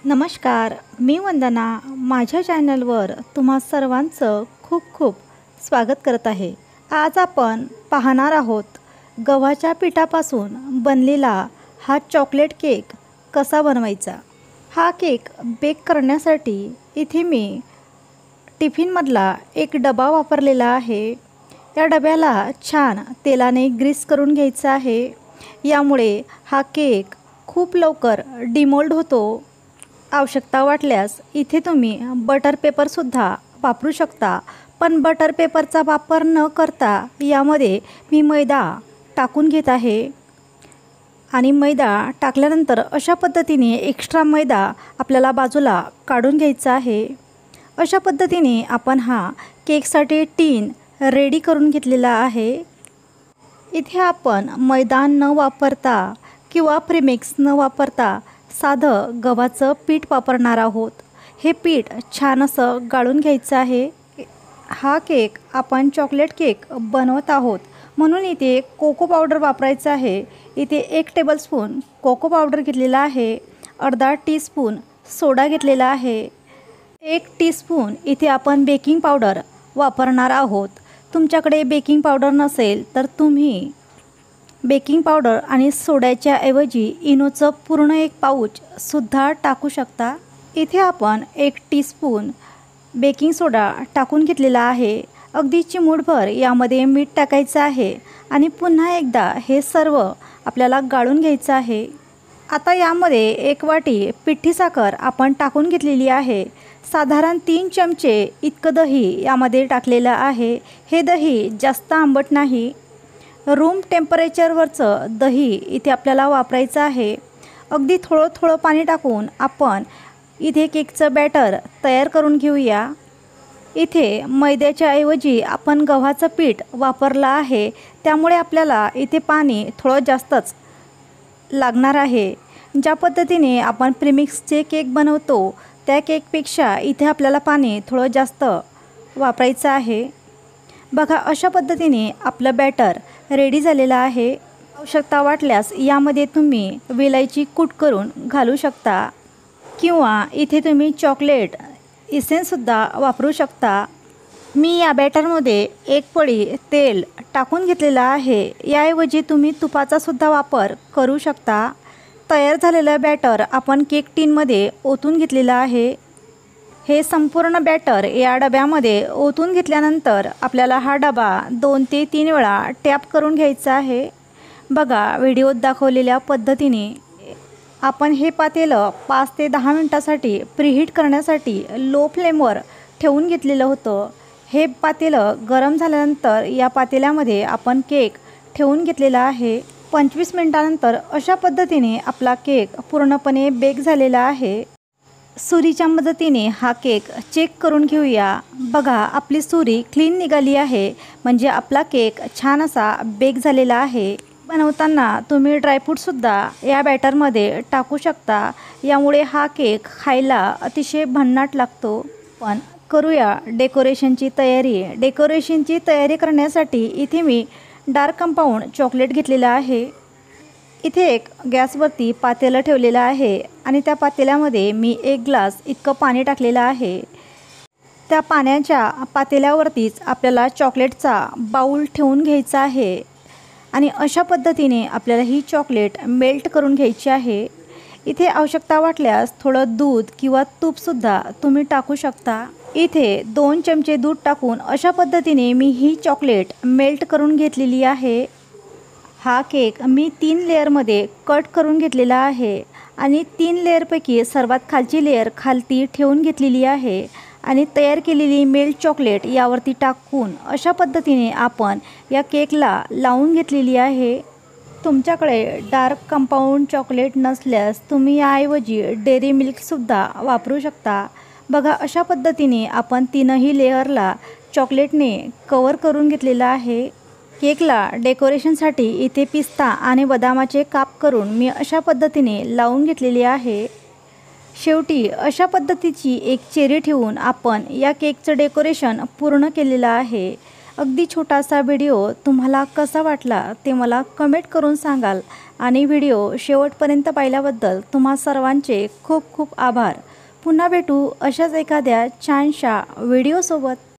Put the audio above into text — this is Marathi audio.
नमस्कार, मी वंदना. माझ्या चॅनलवर तुम्हा सर्वांचं खूप खूप स्वागत करत आहे. आज आपण पाहणार आहोत गव्हाच्या पिठापासून बनलेला हा चॉकलेट केक कसा बनवायचा. हा केक बेक करण्यासाठी इथे मी टिफिनमधला एक डबा वापरलेला आहे. या डब्याला छान तेलाने ग्रीस करून घ्यायचा आहे. यामुळे हा केक खूप लवकर डिमोल्ड होतो. आवश्यकता वाटल्यास इथे तुम्ही बटर पेपरसुद्धा वापरू शकता, पण बटर पेपरचा वापर न करता यामध्ये मी मैदा टाकून घेत आहे. आणि मैदा टाकल्यानंतर अशा पद्धतीने एक्स्ट्रा मैदा आपल्याला बाजूला काढून घ्यायचा आहे. अशा पद्धतीने आपण हा केकसाठी टीन रेडी करून घेतलेला आहे. इथे आपण मैदा न वापरता किंवा प्रीमिक्स न वापरता साधं गव्हाचं पीठ वापरणार आहोत. हे पीठ छान असं गाळून घ्यायचं आहे. हा केक आपण चॉकलेट केक बनवत आहोत म्हणून इथे कोको पावडर वापरायचं आहे. इथे 1 टेबलस्पून कोको पावडर घेतलेला आहे. अर्धा टीस्पून सोडा घेतलेला आहे. 1 टीस्पून इथे आपण बेकिंग पावडर वापरणार आहोत. तुमच्याकडे बेकिंग पावडर नसेल तर तुम्ही बेकिंग पावडर आणि सोड्याच्या ऐवजी इनोचं पूर्ण 1 पाऊचसुद्धा टाकू शकता. इथे आपण 1 टीस्पून बेकिंग सोडा टाकून घेतलेला आहे. अगदी चिमूटभर यामध्ये मीठ टाकायचं आहे आणि पुन्हा एकदा हे सर्व आपल्याला गाळून घ्यायचं आहे. आता यामध्ये 1 वाटी पिठी साखर आपण टाकून घेतलेली आहे. साधारण 3 चमचे इतकं दही यामध्ये टाकलेलं आहे. हे दही जास्त आंबट नाही. रूम टेम्परेचरवरचं दही इथे आपल्याला वापरायचं आहे. अगदी थोडं थोडं पाणी टाकून आपण इथे केकचं बॅटर तयार करून घेऊया. इथे मैद्याच्या ऐवजी आपण गव्हाचं पीठ वापरलं आहे, त्यामुळे आपल्याला इथे पाणी थोडं जास्तच लागणार आहे. ज्या पद्धतीने आपण प्रीमिक्सचे केक बनवतो त्या केकपेक्षा इथे आपल्याला पाणी थोडं जास्त वापरायचं आहे. बघा, अशा पद्धतीने आपलं बॅटर रेडी झालेलं आहे. आवश्यकता वाटल्यास यामध्ये तुम्ही वेलायची कूट करून घालू शकता किंवा इथे तुम्ही चॉकलेट इसेन्ससुद्धा वापरू शकता. मी या बॅटरमध्ये 1 पळी तेल टाकून घेतलेलं आहे. याऐवजी तुम्ही तुपाचासुद्धा वापर करू शकता. तयार झालेलं बॅटर आपण केक टीनमध्ये ओतून घेतलेलं आहे. हे संपूर्ण बॅटर या डब्यामध्ये ओतून घेतल्यानंतर आपल्याला हा डबा 2 ते 3 वेळा टॅप करून घ्यायचा आहे. बघा, व्हिडिओत दाखवलेल्या पद्धतीने आपण हे पातेलं 5 ते 10 मिनटासाठी प्रीहीट करण्यासाठी लो फ्लेमवर ठेवून घेतलेलं होतं. हे पातेलं गरम झाल्यानंतर या पातेल्यामध्ये आपण केक ठेवून घेतलेला आहे. 25 मिनटानंतर अशा पद्धतीने आपला केक पूर्णपणे बेक झालेला आहे. सुरीच्या मदतीने हा केक चेक करून घेऊया. बघा, आपली सुरी क्लीन निघाली आहे, म्हणजे आपला केक छान असा बेक झालेला आहे. बनवताना तुम्ही ड्रायफ्रूटसुद्धा या बॅटरमध्ये टाकू शकता. यामुळे हा केक खायला अतिशय भन्नाट लागतो. पण करूया डेकोरेशनची तयारी. डेकोरेशनची तयारी करण्यासाठी इथे मी डार्क कंपाऊंड चॉकलेट घेतलेलं आहे. इथे एक गॅसवरती पातेलं ठेवलेलं आहे आणि त्या पातेल्यामध्ये मी 1 ग्लास इतकं पाणी टाकलेलं आहे. त्या पाण्याच्या पातेल्यावरतीच आपल्याला चॉकलेटचा बाऊल ठेवून घ्यायचा आहे आणि अशा पद्धतीने आपल्याला ही चॉकलेट मेल्ट करून घ्यायची आहे. इथे आवश्यकता वाटल्यास थोडं दूध किंवा तूपसुद्धा तुम्ही टाकू शकता. इथे 2 चमचे दूध टाकून अशा पद्धतीने मी ही चॉकलेट मेल्ट करून घेतलेली आहे. हा केक मी 3 लेअरमध्ये कट करून घेतलेला आहे आणि 3 लेअरपैकी सर्वात खालची लेअर खालती ठेवून घेतलेली आहे आणि तयार केलेली मेल्ट चॉकलेट यावरती टाकून अशा पद्धतीने आपण या केकला लावून घेतलेली आहे. तुमच्याकडे डार्क कंपाऊंड चॉकलेट नसल्यास तुम्ही याऐवजी डेअरी मिल्कसुद्धा वापरू शकता. बघा, अशा पद्धतीने आपण 3ही लेअरला चॉकलेटने कवर करून घेतलेलं आहे. केकला डेकोरेशनसाठी इथे पिस्ता आणि बदामाचे काप करून मी अशा पद्धतीने लावून घेतलेली आहे. शेवटी अशा पद्धतीची एक चेरी ठेवून आपण या केकचं डेकोरेशन पूर्ण केलेलं आहे. अगदी छोटासा व्हिडिओ तुम्हाला कसा वाटला ते मला कमेंट करून सांगाल आणि व्हिडिओ शेवटपर्यंत पाहिल्याबद्दल तुम्हा सर्वांचे खूप खूप आभार. पुन्हा भेटू अशाच एखाद्या छानशा व्हिडिओसोबत.